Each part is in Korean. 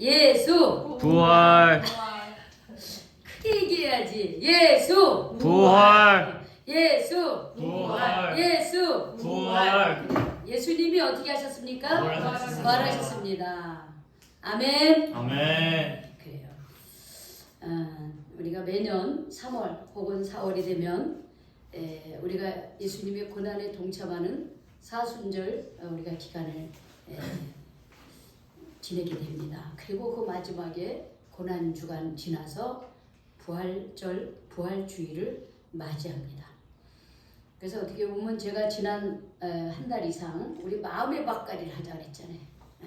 예수. 부활. 크게 얘기해야지. 예수. 부활. 예수. 부활. 예수. 부활. 예수님이 어떻게 하셨습니까? 부활하셨습니다. 부활하셨습니다. 아멘. 아멘. 그래요. 우리가 매년 3월 혹은 4월이 되면 우리가 예수님의 고난에 동참하는 사순절 우리가 기간을 지내게 됩니다. 그리고 그 마지막에 고난 주간 지나서 부활절, 부활주의를 맞이합니다. 그래서 어떻게 보면 제가 지난 한 달 이상 우리 마음의 밭갈이를 하자 그랬잖아요.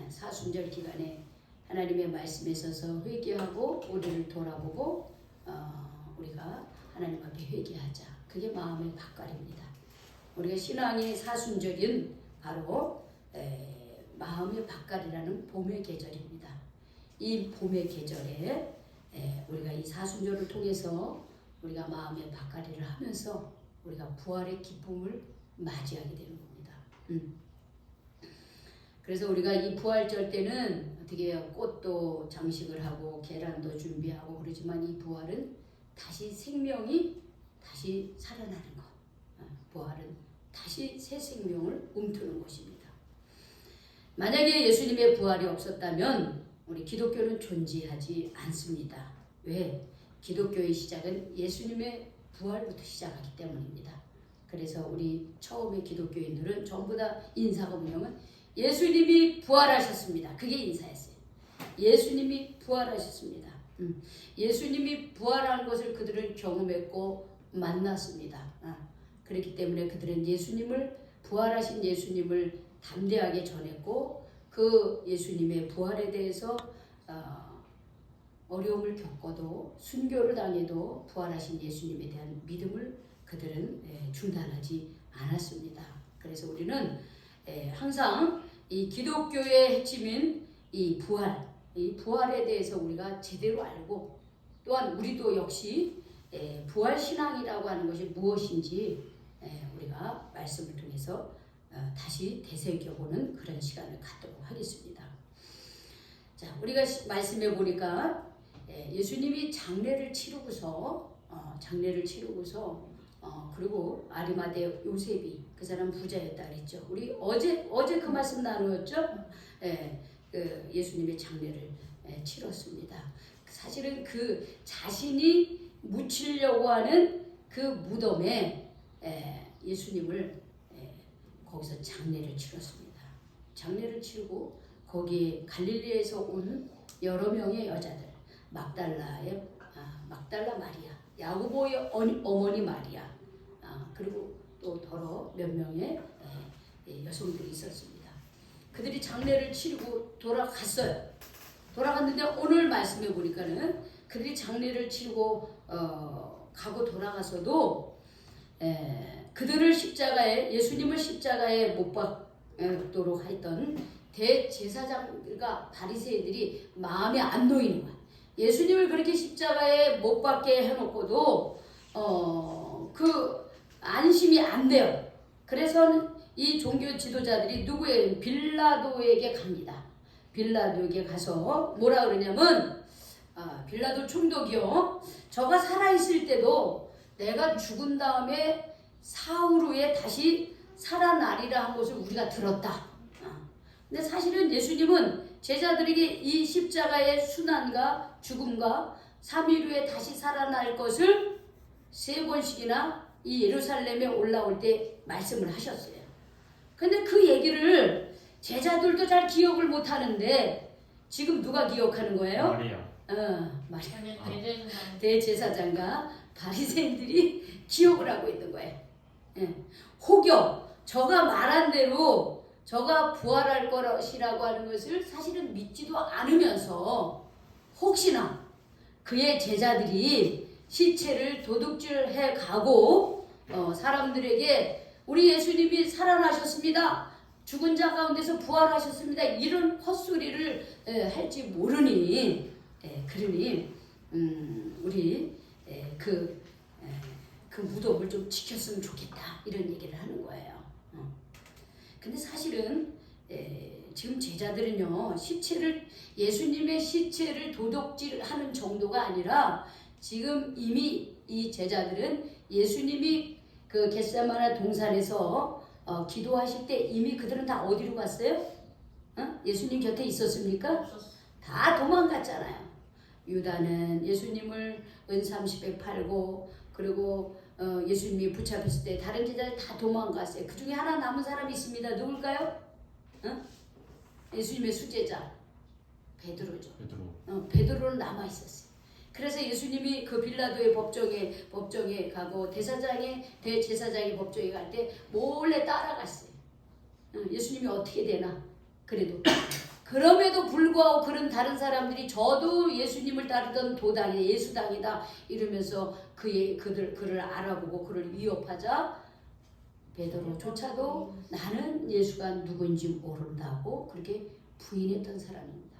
사순절 기간에 하나님의 말씀에 있어서 회개하고 우리를 돌아보고 우리가 하나님 앞에 회개하자. 그게 마음의 밭갈입니다. 우리가 신앙의 사순절인 바로 마음의 밭갈이라는 봄의 계절입니다. 이 봄의 계절에 우리가 이 사순절을 통해서 우리가 마음의 밭갈이를 하면서 우리가 부활의 기쁨을 맞이하게 되는 겁니다. 그래서 우리가 이 부활절 때는 어떻게 해요? 꽃도 장식을 하고 계란도 준비하고 그러지만 이 부활은 다시 생명이 다시 살아나는 것. 부활은 다시 새 생명을 움트는 것입니다. 만약에 예수님의 부활이 없었다면 우리 기독교는 존재하지 않습니다. 왜? 기독교의 시작은 예수님의 부활부터 시작하기 때문입니다. 그래서 우리 처음에 기독교인들은 전부 다 인사가 뭐냐면 예수님이 부활하셨습니다. 그게 인사였어요. 예수님이 부활하셨습니다. 예수님이 부활한 것을 그들은 경험했고 만났습니다. 그렇기 때문에 그들은 예수님을 부활하신 예수님을 담대하게 전했고 그 예수님의 부활에 대해서 어려움을 겪어도 순교를 당해도 부활하신 예수님에 대한 믿음을 그들은 중단하지 않았습니다. 그래서 우리는 항상 이 기독교의 핵심인 이 부활에 대해서 우리가 제대로 알고 또한 우리도 역시 부활신앙이라고 하는 것이 무엇인지 우리가 말씀을 통해서 다시 되새겨보는 그런 시간을 갖도록 하겠습니다. 자, 우리가 말씀해 보니까 예수님이 장례를 치르고서 그리고 아리마대 요셉이 그 사람 부자였다 그랬죠. 우리 어제 그 말씀 나누었죠. 그 예수님의 장례를 치렀습니다. 사실은 그 자신이 묻히려고 하는 그 무덤에 예수님을 거기서 장례를 치렀습니다. 장례를 치르고 거기에 갈릴리에서 온 여러 명의 여자들, 막달라 마리아, 야고보의 어머니 마리아, 그리고 또 더러 몇 명의 여성들이 있었습니다. 그들이 장례를 치르고 돌아갔어요. 돌아갔는데 오늘 말씀해 보니까는 그들이 장례를 치르고 가고 돌아가서도 그들을 예수님을 십자가에 못 박도록 했던 대제사장들과 바리새인들이 마음에 안 놓이는 거야. 예수님을 그렇게 십자가에 못 박게 해놓고도 그 안심이 안 돼요. 그래서 이 종교 지도자들이 빌라도에게 갑니다. 빌라도에게 가서 뭐라 그러냐면 빌라도 총독이요, 저가 살아있을 때도 내가 죽은 다음에 사흘 후에 다시 살아나리라 한 것을 우리가 들었다. 근데 사실은 예수님은 제자들에게 이 십자가의 순환과 죽음과 3일 후에 다시 살아날 것을 3번씩이나 이 예루살렘에 올라올 때 말씀을 하셨어요. 근데 그 얘기를 제자들도 잘 기억을 못 하는데 지금 누가 기억하는 거예요? 마리아. 대제사장과 바리새인들이 기억을 하고 있는 거예요. 혹여 저가 말한 대로 저가 부활할 것이라고 하는 것을 사실은 믿지도 않으면서 혹시나 그의 제자들이 시체를 도둑질해 가고 사람들에게 우리 예수님이 살아나셨습니다, 죽은 자 가운데서 부활하셨습니다, 이런 헛소리를 할지 모르니 그러니 우리 그 무덤을 좀 지켰으면 좋겠다, 이런 얘기를 하는 거예요. 근데 사실은 지금 제자들은요, 예수님의 시체를 도둑질하는 정도가 아니라 지금 이미 이 제자들은 예수님이 그 겟세마네 동산에서 기도하실 때 이미 그들은 다 어디로 갔어요? 예수님 곁에 있었습니까? 다 도망갔잖아요. 유다는 예수님을 은30에 팔고, 그리고 예수님이 붙잡혔을 때 다른 제자들 다 도망갔어요. 그 중에 하나 남은 사람이 있습니다. 누굴까요? 예수님의 수제자 베드로죠. 베드로는 남아 있었어요. 그래서 예수님이 그 빌라도의 법정에 가고 대제사장의 법정에 갈 때 몰래 따라갔어요. 예수님이 어떻게 되나? 그럼에도 불구하고 그런 다른 사람들이 저도 예수님을 따르던 도당이 예수당이다 이러면서 그를 알아보고 그를 위협하자 베드로조차도 나는 예수가 누군지 모른다고 그렇게 부인했던 사람입니다.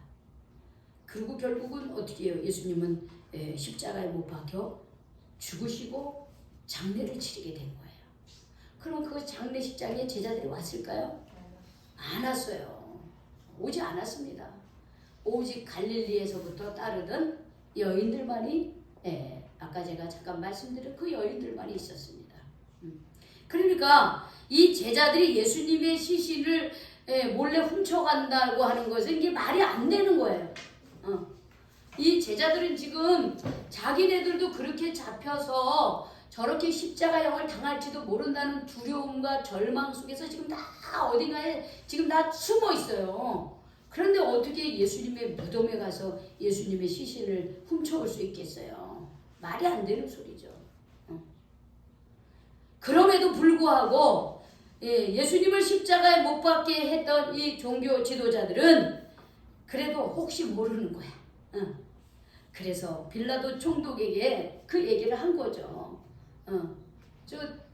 그리고 결국은 어떻게 해요? 예수님은 십자가에 못 박혀 죽으시고 장례를 치르게 된 거예요. 그럼 그 장례식장에 제자들이 왔을까요? 안 왔어요. 오지 않았습니다. 오직 갈릴리에서부터 따르던 여인들만이, 아까 제가 잠깐 말씀드린 그 여인들만이 있었습니다. 그러니까 이 제자들이 예수님의 시신을 몰래 훔쳐간다고 하는 것은 이게 말이 안 되는 거예요. 이 제자들은 지금 자기네들도 그렇게 잡혀서 저렇게 십자가형을 당할지도 모른다는 두려움과 절망 속에서 지금 다 어딘가에 지금 다 숨어 있어요. 그런데 어떻게 예수님의 무덤에 가서 예수님의 시신을 훔쳐올 수 있겠어요? 말이 안 되는 소리죠. 그럼에도 불구하고 예수님을 십자가에 못 박게 했던 이 종교 지도자들은 그래도 혹시 모르는 거야. 그래서 빌라도 총독에게 그 얘기를 한 거죠.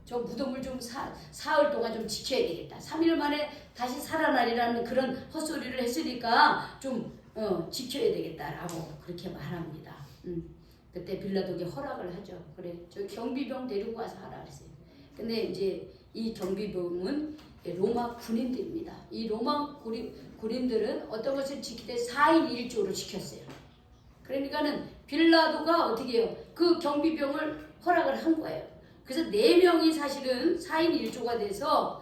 저 무덤을 좀 사흘 동안 좀 지켜야 되겠다. 3일 만에 다시 살아나리라는 그런 헛소리를 했으니까 좀 지켜야 되겠다라고 그렇게 말합니다. 그때 빌라도에게 허락을 하죠. 그래, 저 경비병 데리고 와서 하라 그랬어요. 근데 이제 이 경비병은 로마 군인들입니다. 이 로마 군인들은 어떤 것을 지킬 때 4인 1조로 지켰어요. 그러니까는 빌라도가 어떻게 해요? 그 경비병을 허락을 한 거예요. 그래서 4명이 사실은 4인 1조가 돼서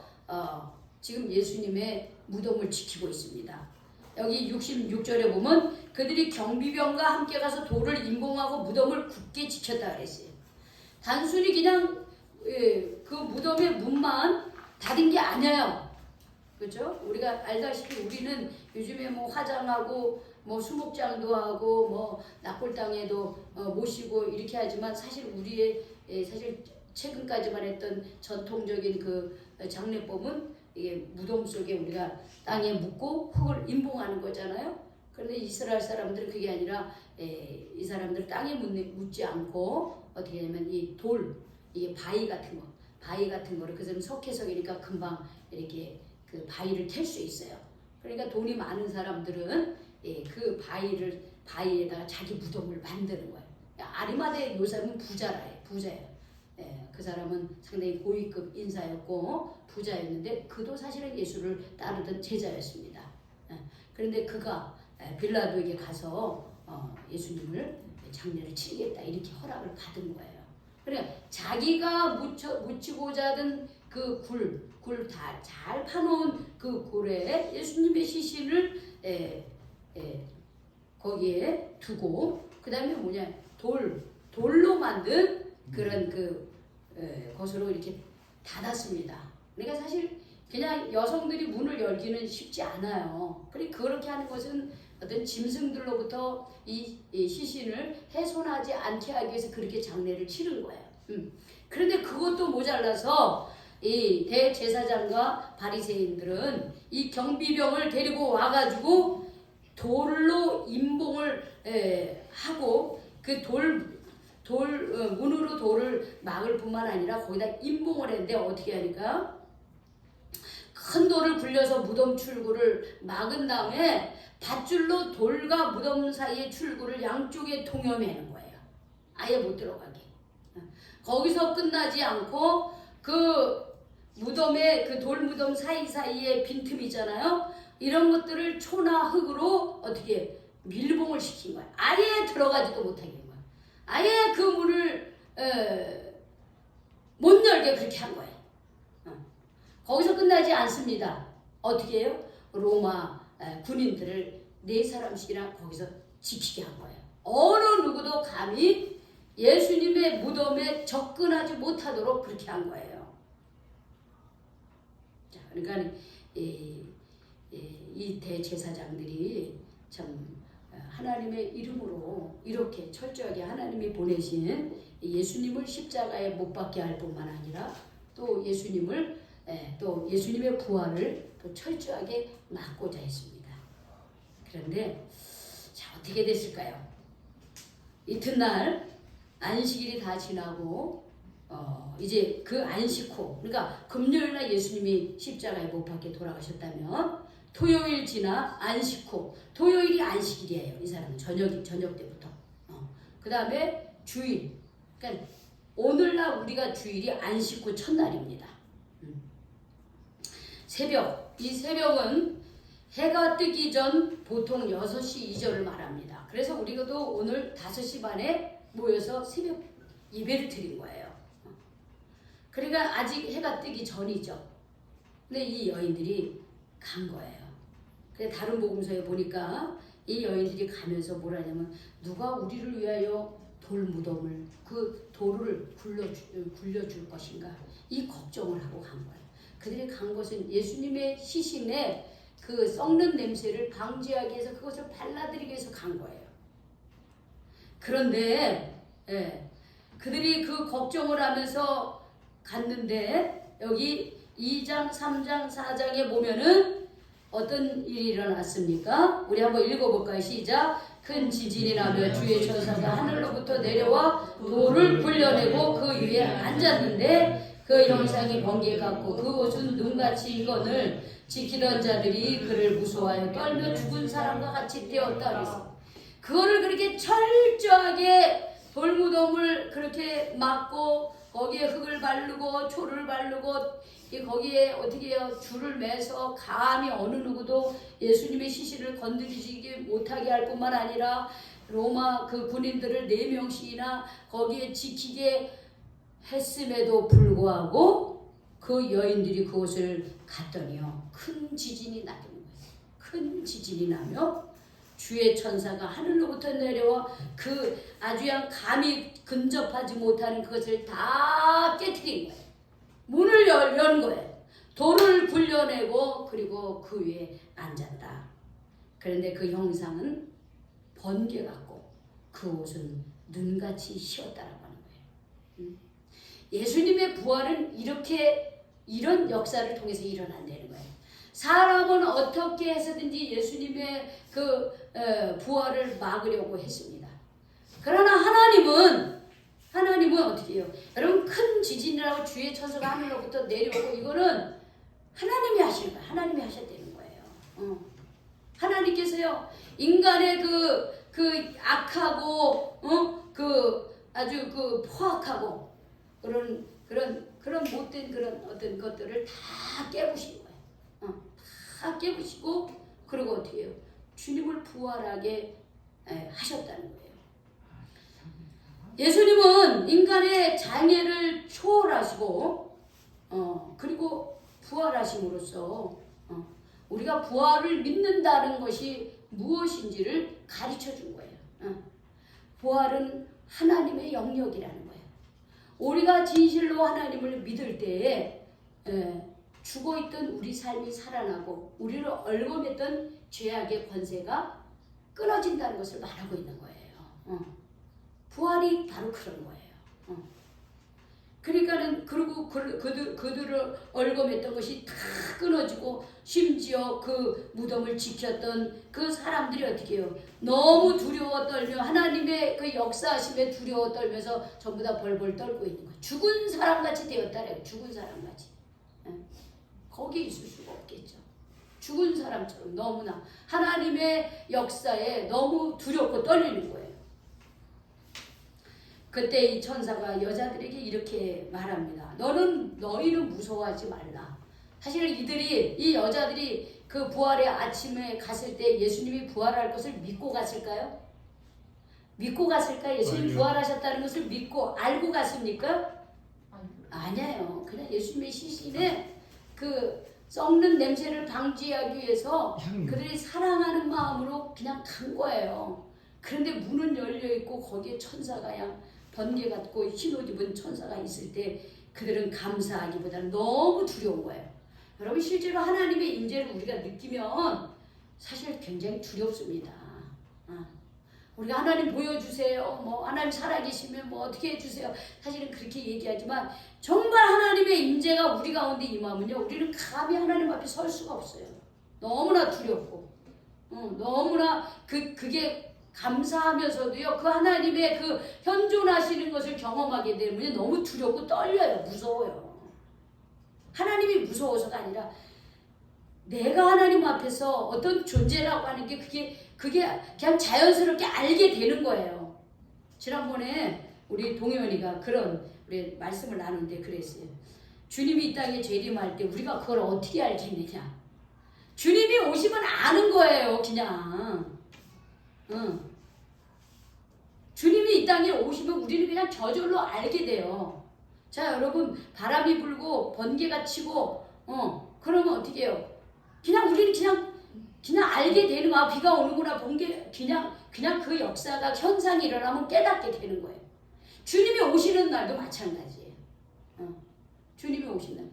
지금 예수님의 무덤을 지키고 있습니다. 여기 66절에 보면 그들이 경비병과 함께 가서 돌을 임봉하고 무덤을 굳게 지켰다 그랬어요. 단순히 그냥 그 무덤의 문만 닫은 게 아니에요. 그렇죠? 우리가 알다시피 우리는 요즘에 뭐 화장하고 뭐 수목장도 하고 뭐 납골당에도 모시고 이렇게 하지만 사실 우리의 사실 최근까지만 했던 전통적인 그 장례법은 이게 무덤 속에 우리가 땅에 묻고 흙을 임봉하는 거잖아요. 그런데 이스라엘 사람들은 그게 아니라 이 사람들 땅에 묻지 않고 어떻게 하냐면 이 이게 바위 같은 거를 그들은 석회석이니까 금방 이렇게 그 바위를 캘 수 있어요. 그러니까 돈이 많은 사람들은 그 바위에다가 자기 무덤을 만드는 거예요. 아리마대 요 사람은 부자예요. 그 사람은 상당히 고위급 인사였고 부자였는데 그도 사실은 예수를 따르던 제자였습니다. 그런데 그가 빌라도에게 가서 예수님을 장례를 치르겠다 이렇게 허락을 받은 거예요. 그러니까 자기가 묻히고자 하던 그 굴 잘 파놓은 그 굴에 예수님의 시신을 거기에 두고 그 다음에 뭐냐 돌로 만든 그런 것으로 이렇게 닫았습니다. 그러니까 사실 그냥 여성들이 문을 열기는 쉽지 않아요. 그렇게 하는 것은 어떤 짐승들로부터 이 시신을 훼손하지 않게 하기 위해서 그렇게 장례를 치른 거예요. 그런데 그것도 모자라서 이 대제사장과 바리새인들은 이 경비병을 데리고 와가지고 돌로 임봉을 하고 그 문으로 돌을 막을 뿐만 아니라 거기다 임봉을 했는데 어떻게 하니까 큰 돌을 굴려서 무덤 출구를 막은 다음에 밧줄로 돌과 무덤 사이의 출구를 양쪽에 동여매는 거예요. 아예 못 들어가게. 거기서 끝나지 않고 그 무덤에 그 돌무덤 사이사이에 빈틈 있잖아요. 이런 것들을 초나 흙으로 어떻게 밀봉을 시킨 거야. 아예 들어가지도 못하게 한 거야. 아예 그 문을 못 열게 그렇게 한 거예요. 거기서 끝나지 않습니다. 어떻게 해요? 로마 군인들을 4사람씩이나 거기서 지키게 한 거예요. 어느 누구도 감히 예수님의 무덤에 접근하지 못하도록 그렇게 한 거예요. 자, 그러니까 이 대제사장들이 참 하나님의 이름으로 이렇게 철저하게 하나님이 보내신 예수님을 십자가에 못 박게 할 뿐만 아니라 또 예수님의 부활을 또 철저하게 막고자 했습니다. 그런데 자, 어떻게 됐을까요? 이튿날 안식일이 다 지나고 이제 그 안식 후, 그러니까 금요일날 예수님이 십자가에 못 박게 돌아가셨다면 토요일 지나 안식 후, 토요일이 안식일이에요. 이 사람은 저녁 때부터. 그 다음에 주일, 그러니까 오늘날 우리가 주일이 안식 후 첫날입니다. 새벽, 이 새벽은 해가 뜨기 전 보통 6시 이전을 말합니다. 그래서 우리도 오늘 5시 반에 모여서 새벽 예배를 드린 거예요. 그러니까 아직 해가 뜨기 전이죠. 근데 이 여인들이 간 거예요. 그래서 다른 복음서에 보니까 이 여인들이 가면서 뭐라냐면 누가 우리를 위하여 돌무덤을 그 돌을 굴려줄 것인가 이 걱정을 하고 간 거예요. 그들이 간 것은 예수님의 시신에 그 썩는 냄새를 방지하기 위해서 그것을 발라드리기 위해서 간 거예요. 그런데 그들이 그 걱정을 하면서 갔는데 여기 2장, 3장, 4장에 보면은 어떤 일이 일어났습니까? 우리 한번 읽어볼까요? 시작. 큰 지진이 나며 주의 천사가 하늘로부터 내려와 돌을 굴려내고 그 위에 앉았는데 그 형상이 번개 같고 그 옷은 눈같이 익거늘 지키던 자들이 그를 무서워하여 떨며 죽은 사람과 같이 되었다 그랬어. 그거를 그렇게 철저하게 돌무덤을 그렇게 막고 거기에 흙을 바르고 초를 바르고 거기에 어떻게 해요? 줄을 매서 감히 어느 누구도 예수님의 시신을 건드리지 못하게 할 뿐만 아니라 로마 그 군인들을 4명씩이나 거기에 지키게 했음에도 불구하고 그 여인들이 그곳을 갔더니요. 큰 지진이 나는 거예요. 큰 지진이 나며 주의 천사가 하늘로부터 내려와 그 아주 감히 근접하지 못하는 그것을 다 깨트린 거예요. 문을 연 거예요. 돌을 굴려내고 그리고 그 위에 앉았다. 그런데 그 형상은 번개 같고 그 옷은 눈같이 희었다라고 하는 거예요. 예수님의 부활은 이런 역사를 통해서 일어난다는 거예요. 사람은 어떻게 해서든지 예수님의 그 부활을 막으려고 했습니다. 그러나 하나님은 어떻게 해요? 여러분 큰 지진이라고 주의 천사가 하늘로부터 내려오고 이거는 하나님이 하시는 거예요. 하나님이 하셨다는 거예요. 하나님께서요 인간의 그 악하고 그 아주 그 포악하고 그런 못된 그런 어떤 것들을 다 깨부신 거예요. 다 깨부시고 그리고 어떻게 해요? 주님을 부활하게 하셨다는 거예요. 예수님은 인간의 장애를 초월하시고 그리고 부활하심으로써 우리가 부활을 믿는다는 것이 무엇인지를 가르쳐 준 거예요. 부활은 하나님의 영역이라는 거예요. 우리가 진실로 하나님을 믿을 때에 죽어있던 우리 삶이 살아나고 우리를 얽어맸던 죄악의 권세가 끊어진다는 것을 말하고 있는 거예요. 부활이 바로 그런 거예요. 그러니까는 그리고 그들을 얽어맸던 것이 다 끊어지고 심지어 그 무덤을 지켰던 그 사람들이 어떻게 해요? 너무 두려워 떨며 하나님의 그 역사하심에 두려워 떨면서 전부 다 벌벌 떨고 있는 거예요. 죽은 사람같이 되었다래요. 죽은 사람같이. 거기 있을 수가 없겠죠. 죽은 사람처럼 너무나 하나님의 역사에 너무 두렵고 떨리는 거예요. 그때 이 천사가 여자들에게 이렇게 말합니다. 너희는 무서워하지 말라. 사실 이 여자들이 그 부활의 아침에 갔을 때 예수님이 부활할 것을 믿고 갔을까요? 믿고 갔을까요? 예수님 아니요. 부활하셨다는 것을 믿고 알고 갔습니까? 아니에요. 그냥 예수님의 시신에 그 썩는 냄새를 방지하기 위해서 그들이 사랑하는 마음으로 그냥 간 거예요. 그런데 문은 열려 있고 거기에 천사가 양 번개 같고 흰 옷 입은 천사가 있을 때 그들은 감사하기보다는 너무 두려운 거예요. 여러분 실제로 하나님의 임재를 우리가 느끼면 사실 굉장히 두렵습니다. 우리가 하나님 보여주세요. 뭐 하나님 살아계시면 뭐 어떻게 해주세요. 사실은 그렇게 얘기하지만 정말 하나님의 임재가 우리 가운데 임하면요, 우리는 감히 하나님 앞에 설 수가 없어요. 너무나 두렵고, 너무나 그게 감사하면서도요, 그 하나님의 그 현존하시는 것을 경험하게 되면 너무 두렵고 떨려요. 무서워요. 하나님이 무서워서가 아니라 내가 하나님 앞에서 어떤 존재라고 하는 게 그게 그냥 자연스럽게 알게 되는 거예요. 지난번에 우리 동현이가 그런 우리 말씀을 나누는데 그랬어요. 주님이 이 땅에 재림할 때 우리가 그걸 어떻게 알겠느냐. 주님이 오시면 아는 거예요. 그냥. 주님이 이 땅에 오시면 우리는 그냥 저절로 알게 돼요. 자, 여러분, 바람이 불고 번개가 치고 그러면 어떻게 해요? 그냥 우리는 그냥 알게 되는 거야. 비가 오는구나. 번개 그냥 그 역사가 현상이 일어나면 깨닫게 되는 거예요. 주님이 오시는 날도 마찬가지예요. 주님이 오시는 날.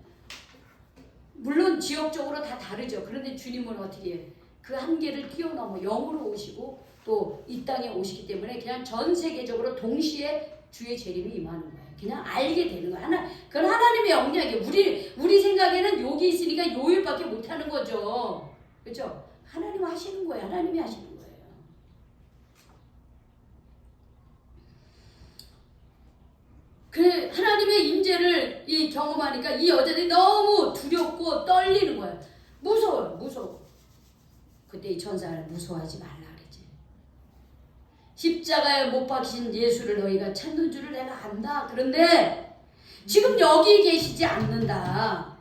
물론 지역적으로 다 다르죠. 그런데 주님은 어떻게 해요? 그 한계를 뛰어넘어 영으로 오시고 또 이 땅에 오시기 때문에 그냥 전 세계적으로 동시에 주의 재림이 임하는 거예요. 그냥 알게 되는 거예요. 그건 하나님의 영역이에요. 우리 생각에는 욕이 있으니까 요일밖에 못하는 거죠. 그렇죠? 하나님 하시는 거예요. 하나님이 하시는 거예요. 그 하나님의 임재를 경험하니까 이 여자들이 너무 두렵고 떨리는 거예요. 무서워. 그때 이 천사를 무서워하지 말라 그랬지. 십자가에 못 박히신 예수를 너희가 찾는 줄을 내가 안다. 그런데 지금 여기 계시지 않는다.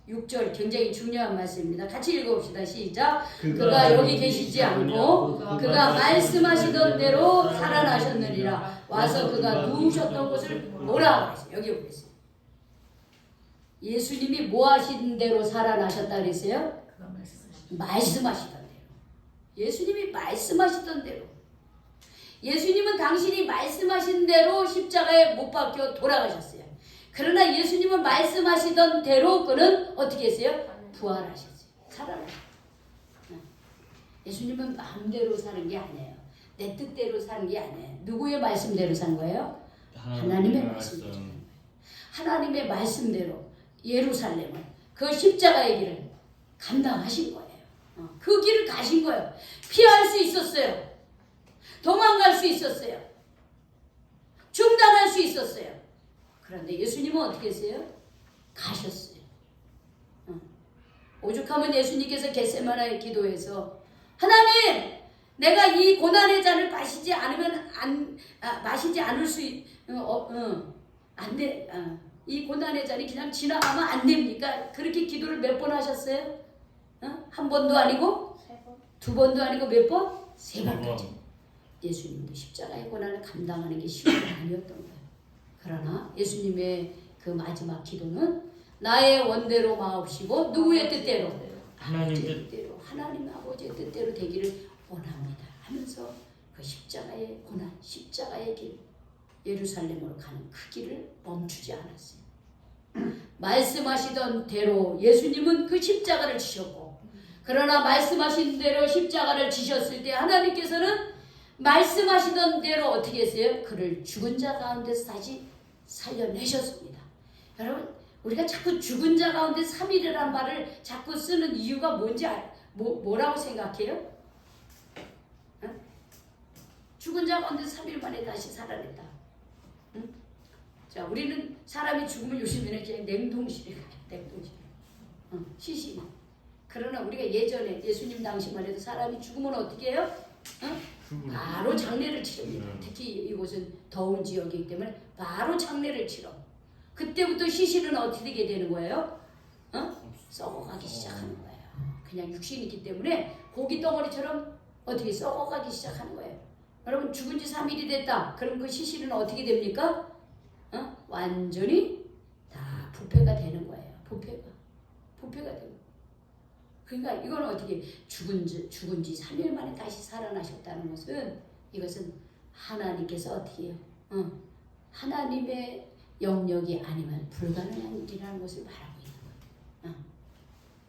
6절 굉장히 중요한 말씀입니다. 같이 읽어봅시다. 시작. 그가 여기 계시지 않고 그가 말씀하시던 대로 살아나셨느니라. 와서 그가 누우셨던 곳을 보라. 여기 보겠습니다. 예수님이 뭐 하신 대로 살아나셨다 그랬어요? 말씀하시던 대로. 예수님이 말씀하시던 대로. 예수님은 당신이 말씀하신 대로 십자가에 못 박혀 돌아가셨어요. 그러나 예수님은 말씀하시던 대로 그는 어떻게 했어요? 부활하셨어요. 살아나셨어요. 예수님은 마음대로 사는 게 아니에요. 내 뜻대로 사는 게 아니에요. 누구의 말씀대로 산 거예요? 하나님의 말씀대로 산 거예요. 하나님의 말씀대로 예루살렘을 그 십자가의 길을 감당하신 거예요. 그 길을 가신 거예요. 피할 수 있었어요. 도망갈 수 있었어요. 중단할 수 있었어요. 그런데 예수님은 어떻게 했어요? 가셨어요. 오죽하면 예수님께서 겟세마나의 기도에서 하나님, 내가 이 고난의 잔을 마시지 않을 수 안 돼. 이 고난의 잔이 그냥 지나가면 안 됩니까? 그렇게 기도를 몇 번 하셨어요? 한 번도 아니고 두 번도 아니고 몇 번? 세 번까지. 예수님도 십자가의 고난을 감당하는 게 쉬운 게 아니었던 거예요. 그러나 예수님의 그 마지막 기도는 나의 원대로 마옵시고 누구의 뜻대로? 아버지의 뜻대로. 하나님 아버지의 뜻대로 되기를 원합니다 하면서 그 십자가의 고난, 십자가의 길, 예루살렘으로 가는 그 길을 멈추지 않았어요. 말씀하시던 대로 예수님은 그 십자가를 지셨고, 그러나 말씀하신 대로 십자가를 지셨을 때 하나님께서는 말씀하시던 대로 어떻게 했어요? 그를 죽은 자 가운데서 다시 살려내셨습니다. 여러분, 우리가 자꾸 죽은 자 가운데 3일이라는 말을 자꾸 쓰는 이유가 뭔지 뭐라고 생각해요? 죽은 자 가운데 3일 만에 다시 살아냈다. 자, 우리는 사람이 죽으면 요즘에는 그냥 냉동실에 가요. 냉동실. 시신. 그러나 우리가 예전에 예수님 당시만 해도 사람이 죽으면 어떻게 해요? 바로 장례를 치릅니다. 특히 이곳은 더운 지역이기 때문에 바로 장례를 치러. 그때부터 시신은 어떻게 되는 거예요? 썩어가기 시작하는 거예요. 그냥 육신이 있기 때문에 고기 덩어리처럼 어떻게 썩어가기 시작하는 거예요. 여러분 죽은 지 3일이 됐다. 그럼 그 시신은 어떻게 됩니까? 완전히 다 부패가 되는 거예요. 부패가 되는 거예요. 그러니까 이건 어떻게 죽은 지 3일 만에 다시 살아나셨다는 것은 이것은 하나님께서 어떻게 해요? 하나님의 영역이 아니면 불가능한 일이라는 것을 말하고 있는 거예요.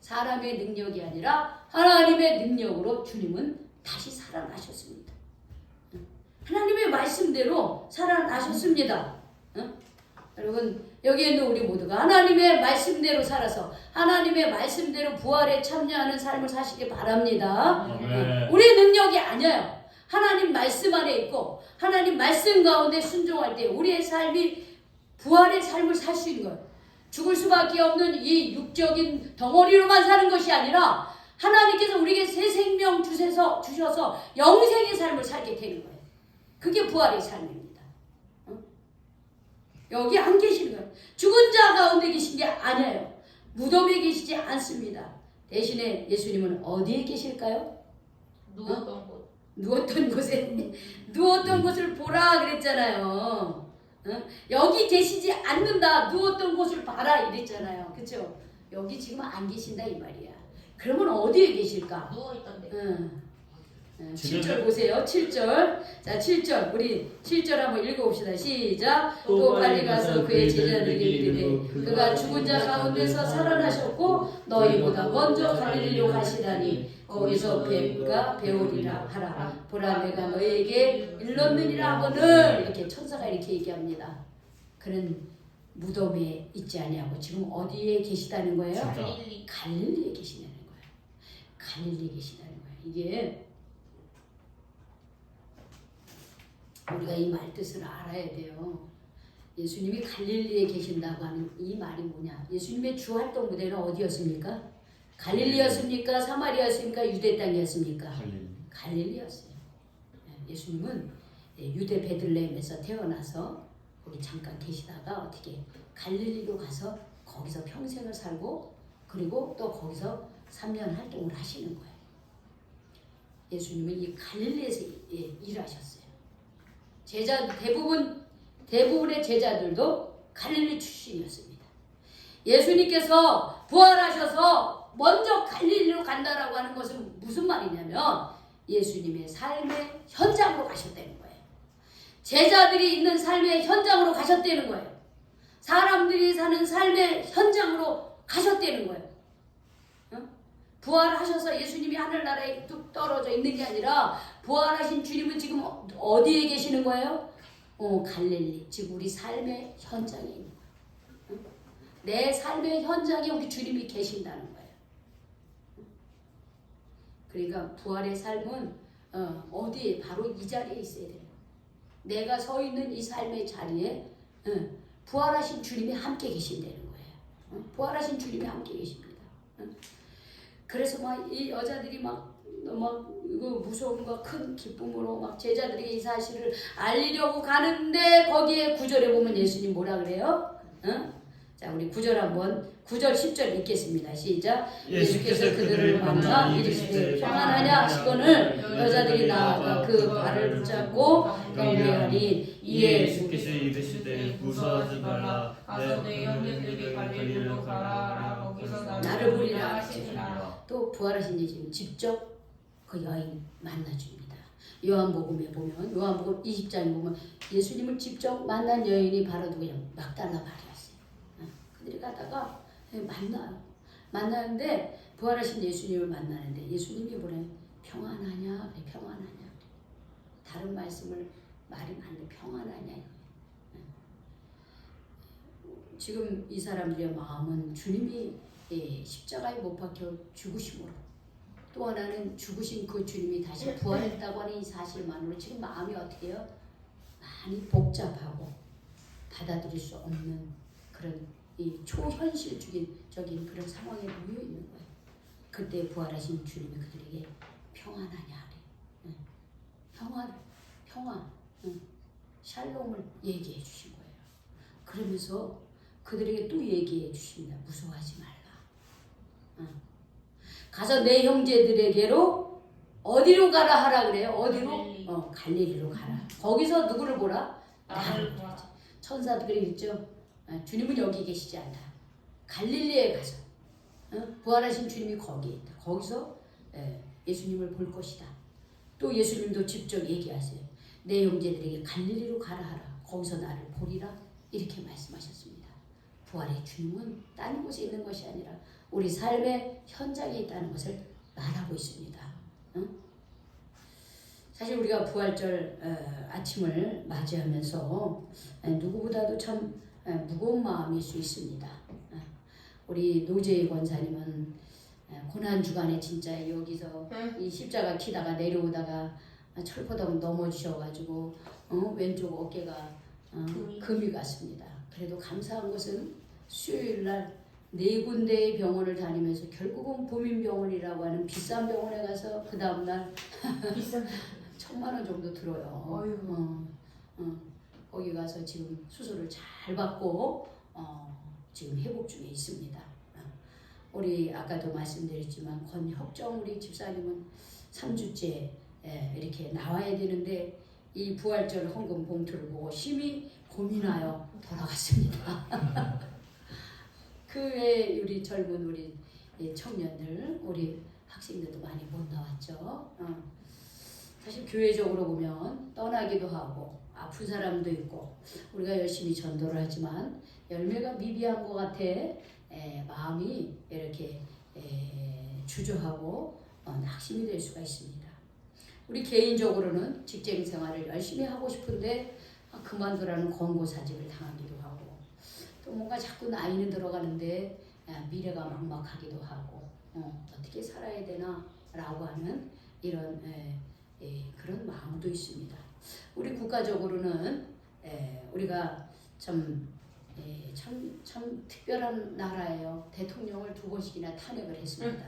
사람의 능력이 아니라 하나님의 능력으로 주님은 다시 살아나셨습니다. 하나님의 말씀대로 살아나셨습니다. 여러분 여기에 있는 우리 모두가 하나님의 말씀대로 살아서 하나님의 말씀대로 부활에 참여하는 삶을 사시기 바랍니다. 우리의 능력이 아니에요. 하나님 말씀 안에 있고 하나님 말씀 가운데 순종할 때 우리의 삶이 부활의 삶을 살 수 있는 거예요. 죽을 수밖에 없는 이 육적인 덩어리로만 사는 것이 아니라 하나님께서 우리에게 새 생명 주셔서 영생의 삶을 살게 되는 거예요. 그게 부활의 삶입니다. 여기 안 계시는 거예요. 죽은 자 가운데 계신 게 아니에요. 무덤에 계시지 않습니다. 대신에 예수님은 어디에 계실까요? 누웠던 곳. 누웠던 곳에 누웠던 곳을 보라 그랬잖아요. 여기 계시지 않는다. 누웠던 곳을 봐라 이랬잖아요. 그렇죠? 여기 지금 안 계신다 이 말이야. 그러면 어디에 계실까? 누워있던데. 7절 보세요. 7절. 자, 7절. 우리 7절 한번 읽어봅시다. 시작. 또 빨리 가서 그의 제자들에게 이르되 그가 죽은 자 가운데서 살아나셨고 너희보다 먼저 갈릴리로 가시다니 거기서 뱀과 배우리라 하라. 보라 내가 너희에게 일렀느니라 하거늘. 이렇게 천사가 이렇게 얘기합니다. 그는 무덤에 있지 아니하고 지금 어디에 계시다는 거예요? 갈릴리. 갈릴리에 계시다는 거예요. 갈릴리에 계시다는 거예요. 이게 우리가 이 말 뜻을 알아야 돼요. 예수님이 갈릴리에 계신다고 하는 이 말이 뭐냐? 예수님의 주 활동 무대는 어디였습니까? 갈릴리였습니까? 사마리아였습니까? 유대 땅이었습니까? 갈릴리였어요. 예수님은 유대 베들레헴에서 태어나서 거기 잠깐 계시다가 어떻게 갈릴리로 가서 거기서 평생을 살고 그리고 또 거기서 3년 활동을 하시는 거예요. 예수님은 이 갈릴리에서 일하셨어요. 대부분의 제자들도 갈릴리 출신이었습니다. 예수님께서 부활하셔서 먼저 갈릴리로 간다라고 하는 것은 무슨 말이냐면 예수님의 삶의 현장으로 가셨다는 거예요. 제자들이 있는 삶의 현장으로 가셨다는 거예요. 사람들이 사는 삶의 현장으로 가셨다는 거예요. 부활하셔서 예수님이 하늘나라에 뚝 떨어져 있는 게 아니라 부활하신 주님은 지금 어디에 계시는 거예요? 갈릴리. 즉 우리 삶의 현장에 있는 거예요. 내 삶의 현장에 우리 주님이 계신다는 거예요. 그러니까 부활의 삶은 어디에? 바로 이 자리에 있어야 돼요. 내가 서 있는 이 삶의 자리에 부활하신 주님이 함께 계신다는 거예요. 부활하신 주님이 함께 계십니다. 그래서 막 이 여자들이 막 이거 무서움과 큰 기쁨으로 막 제자들에게 이 사실을 알리려고 가는데 거기에 9절에 보면 예수님 뭐라 그래요? 자 우리 9절 한번 9절 10절 읽겠습니다. 시작. 예수께서 그들을 만나 이르시되 평안하냐 하시거늘 여자들이 나아가 그 발을 붙잡고 경배하니 이에 예수께서 이르시되 무서워하지 말라. 가서 내 형제들에게 갈릴리로 가라. 거기서 나를 보리라 하시니라. 또 부활하신 예수님 직접 그 여인 만나줍니다. 요한복음에 보면 요한복음 20장에 보면 예수님을 직접 만난 여인이 바로 누구냐? 막달라 마리아였어요. 그들이 가다가 만나는데 부활하신 예수님을 만나는데 예수님이 뭐래? 평안하냐? 그래, 평안하냐? 다른 말씀을 말이 많은데 평안하냐? 지금 이 사람들의 마음은 주님이 십자가에 못 박혀 죽으심으로 또 하나는 죽으신 그 주님이 다시 부활했다고 하는 이 사실만으로 지금 마음이 어떻게 해요? 많이 복잡하고 받아들일 수 없는 그런 이 초현실적인 그런 상황에 놓여 있는 거예요. 그때 부활하신 주님이 그들에게 평안하냐 그래. 평안, 샬롬을 얘기해 주신 거예요. 그러면서 그들에게 또 얘기해 주십니다. 무서워하지 말라. 가서 내 형제들에게로 어디로 가라 하라 그래요. 어디로? 갈릴리. 갈릴리로 가라. 거기서 누구를 보라? 나를 나를 보라. 천사들이 있죠. 주님은 여기 계시지 않다. 갈릴리에 가서 부활하신 주님이 거기에 있다. 거기서 예수님을 볼 것이다. 또 예수님도 직접 얘기하세요. 내 형제들에게 갈릴리로 가라 하라. 거기서 나를 보리라. 이렇게 말씀하셨습니다. 부활의 주님은 다른 곳에 있는 것이 아니라 우리 삶의 현장에 있다는 것을 말하고 있습니다. 사실 우리가 부활절 아침을 맞이하면서 누구보다도 참 무거운 마음일 수 있습니다. 우리 노재희 권사님은 고난주간에 진짜 여기서 이 십자가 키다가 내려오다가 철포덕 넘어지셔가지고 왼쪽 어깨가 금이 갔습니다. 그래도 감사한 것은 수요일날 4군데의 병원을 다니면서 결국은 보민병원이라고 하는 비싼 병원에 가서 그 다음날 비싼 1,000만 원 정도 들어요. 거기 가서 지금 수술을 잘 받고 지금 회복 중에 있습니다. 우리 아까도 말씀드렸지만 권혁정 우리 집사님은 3주째 이렇게 나와야 되는데 이 부활절 헌금 봉투를 보고 심히 고민하여 돌아갔습니다. 그 외에 우리 젊은 우리 청년들, 우리 학생들도 많이 못 나왔죠. 사실 교회적으로 보면 떠나기도 하고 아픈 사람도 있고 우리가 열심히 전도를 하지만 열매가 미비한 것 같아 마음이 이렇게 주저하고 낙심이 될 수가 있습니다. 우리 개인적으로는 직장 생활을 열심히 하고 싶은데 그만두라는 권고사직을 당하기도 하고 또 뭔가 자꾸 나이는 들어가는데 미래가 막막하기도 하고 어떻게 살아야 되나 라고 하는 이런 그런 마음도 있습니다. 우리 국가적으로는 우리가 참 특별한 나라예요. 대통령을 2번씩이나 탄핵을 했습니다.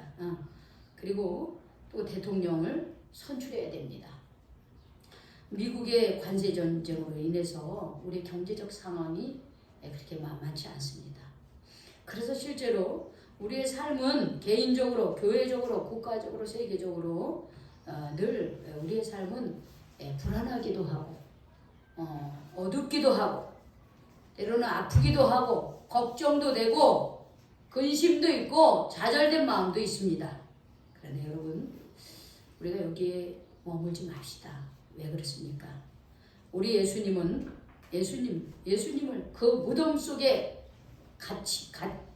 그리고 또 대통령을 선출해야 됩니다. 미국의 관세 전쟁으로 인해서 우리 경제적 상황이 그렇게 만만치 않습니다. 그래서 실제로 우리의 삶은 개인적으로, 교회적으로, 국가적으로, 세계적으로 늘 우리의 삶은 불안하기도 하고 어둡기도 하고 때로는 아프기도 하고 걱정도 되고 근심도 있고 좌절된 마음도 있습니다. 그런데 여러분 우리가 여기에 머물지 맙시다. 왜 그렇습니까? 우리 예수님을 그 무덤 속에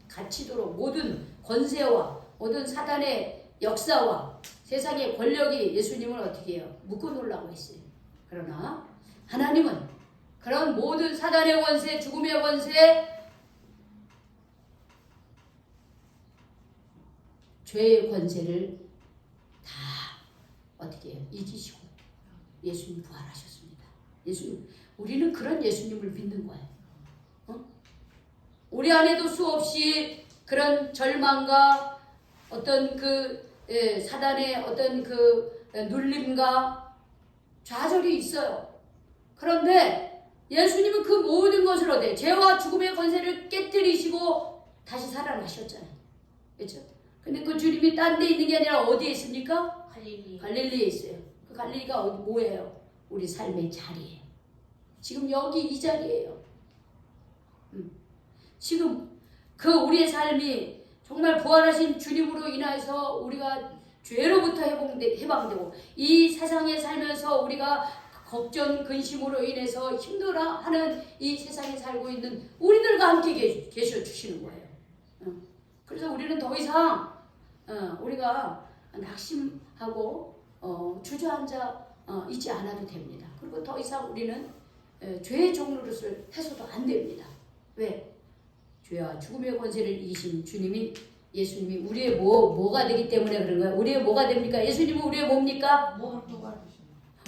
갇히도록 모든 권세와 모든 사단의 역사와 세상의 권력이 예수님을 어떻게 해요? 묶어놓으려고 했어요. 그러나 하나님은 그런 모든 사단의 권세, 죽음의 권세, 죄의 권세를 다 어떻게 해요? 이기시고 예수님 부활하셨습니다. 우리는 그런 예수님을 믿는 거예요. 우리 안에도 수없이 그런 절망과 어떤 사단의 어떤 눌림과 좌절이 있어요. 그런데 예수님은 그 모든 것을 얻어 죄와 죽음의 권세를 깨뜨리시고 다시 살아나셨잖아요. 그렇죠? 근데 그 주님이 딴 데 있는 게 아니라 어디에 있습니까? 갈릴리에 있어요. 그 갈릴리가 뭐예요? 우리 삶의 자리예요. 지금 여기 이 자리예요. 지금 우리의 삶이 정말 부활하신 주님으로 인해서 우리가 죄로부터 해방되고 이 세상에 살면서 우리가 걱정, 근심으로 인해서 힘들어하는 이 세상에 살고 있는 우리들과 함께 계셔 주시는 거예요. 그래서 우리는 더 이상 우리가 낙심하고 주저앉아 있지 않아도 됩니다. 그리고 더 이상 우리는 죄의 종로릇을 해서도 안 됩니다. 왜? 죄와 죽음의 권세를 이기신 예수님이 우리의 뭐가 되기 때문에 그런 거예요. 우리의 뭐가 됩니까? 예수님은 우리의 뭡니까? 몸을 누가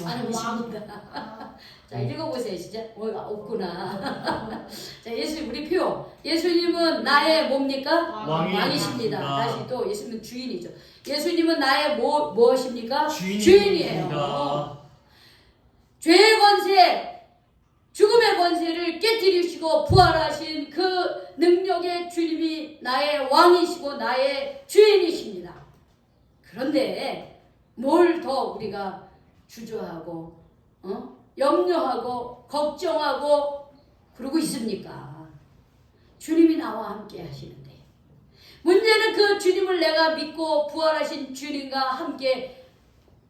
왕이십니다. 자, 읽어보세요. 진짜 없구나. 자, 우리 표. 예수님은 나의 뭡니까? 왕이십니다. 다시 또 예수님은 주인이죠. 예수님은 나의 무엇입니까? 주인이에요. 죄의 권세, 죽음의 권세를 깨뜨리시고 부활하신 그 능력의 주님이 나의 왕이시고 나의 주인이십니다. 그런데 뭘 더 우리가 주저하고 염려하고 걱정하고 그러고 있습니까? 주님이 나와 함께 하시는데 문제는 그 주님을 내가 믿고 부활하신 주님과 함께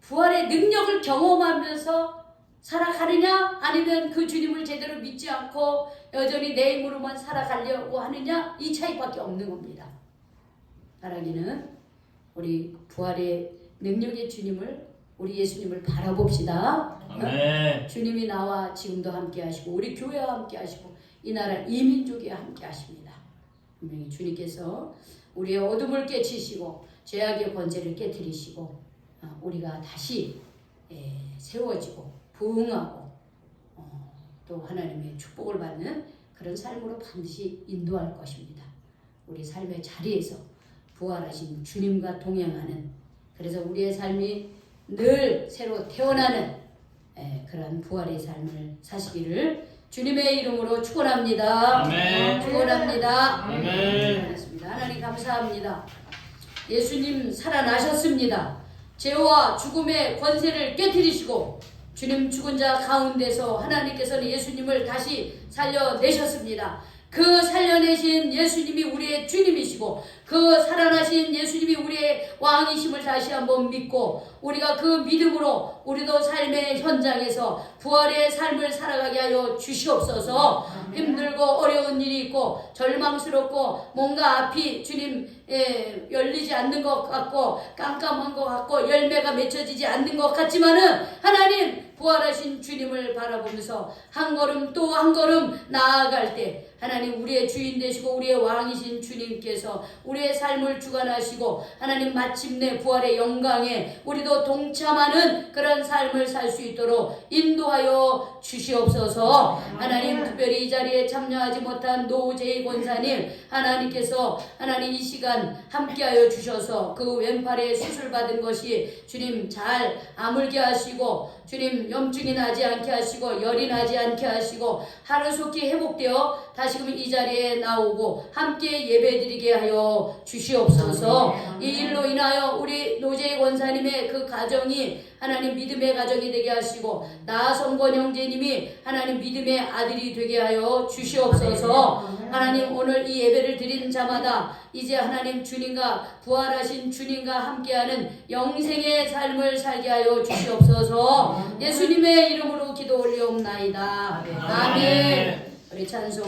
부활의 능력을 경험하면서 살아가느냐 아니면 그 주님을 제대로 믿지 않고 여전히 내 힘으로만 살아가려고 하느냐 이 차이밖에 없는 겁니다. 바라기는 우리 부활의 능력의 주님을 우리 예수님을 바라봅시다. 아멘. 주님이 나와 지금도 함께 하시고 우리 교회와 함께 하시고 이 나라 이민족이 함께 하십니다. 분명히 주님께서 우리의 어둠을 깨치시고 죄악의 권세를 깨뜨리시고 우리가 다시 세워지고 부흥하고 또 하나님의 축복을 받는 그런 삶으로 반드시 인도할 것입니다. 우리 삶의 자리에서 부활하신 주님과 동행하는 그래서 우리의 삶이 늘 새로 태어나는 그런 부활의 삶을 사시기를 주님의 이름으로 축원합니다. 아멘. 축원합니다. 아멘. 하나님 감사합니다. 예수님 살아나셨습니다. 죄와 죽음의 권세를 깨뜨리시고 주님 죽은 자 가운데서 하나님께서는 예수님을 다시 살려내셨습니다. 그 살려내신 예수님이 우리의 주님이시고 그 살아나신 예수님이 우리의 왕이심을 다시 한번 믿고 우리가 그 믿음으로 우리도 삶의 현장에서 부활의 삶을 살아가게 하여 주시옵소서. 힘들고 어려운 일이 있고 절망스럽고 뭔가 앞이 주님 열리지 않는 것 같고 깜깜한 것 같고 열매가 맺혀지지 않는 것 같지만은 하나님 부활하신 주님을 바라보면서 한 걸음 또 한 걸음 나아갈 때 하나님 우리의 주인 되시고 우리의 왕이신 주님께서 우리의 삶을 주관하시고 하나님 마침내 부활의 영광에 우리도 동참하는 그런 삶을 살 수 있도록 인도하여 주시옵소서. 하나님 특별히 이 자리에 참여하지 못한 노재희 권사님 하나님께서 하나님 이 시간 함께하여 주셔서 그 왼팔에 수술받은 것이 주님 잘 아물게 하시고 주님 염증이 나지 않게 하시고 열이 나지 않게 하시고 하루속히 회복되어 다시금 이 자리에 나오고 함께 예배드리게 하여 주시옵소서. 이 일로 인하여 우리 노재희 권사님의 그 가정이 하나님 믿음의 가정이 되게 하시고 나성권 형제님이 하나님 믿음의 아들이 되게 하여 주시옵소서. 하나님 오늘 이 예배를 드리는 자마다 이제 하나님 주님과 부활하신 주님과 함께하는 영생의 삶을 살게 하여 주시옵소서. 예수님의 이름으로 기도 올리옵나이다. 아멘. 우리 찬송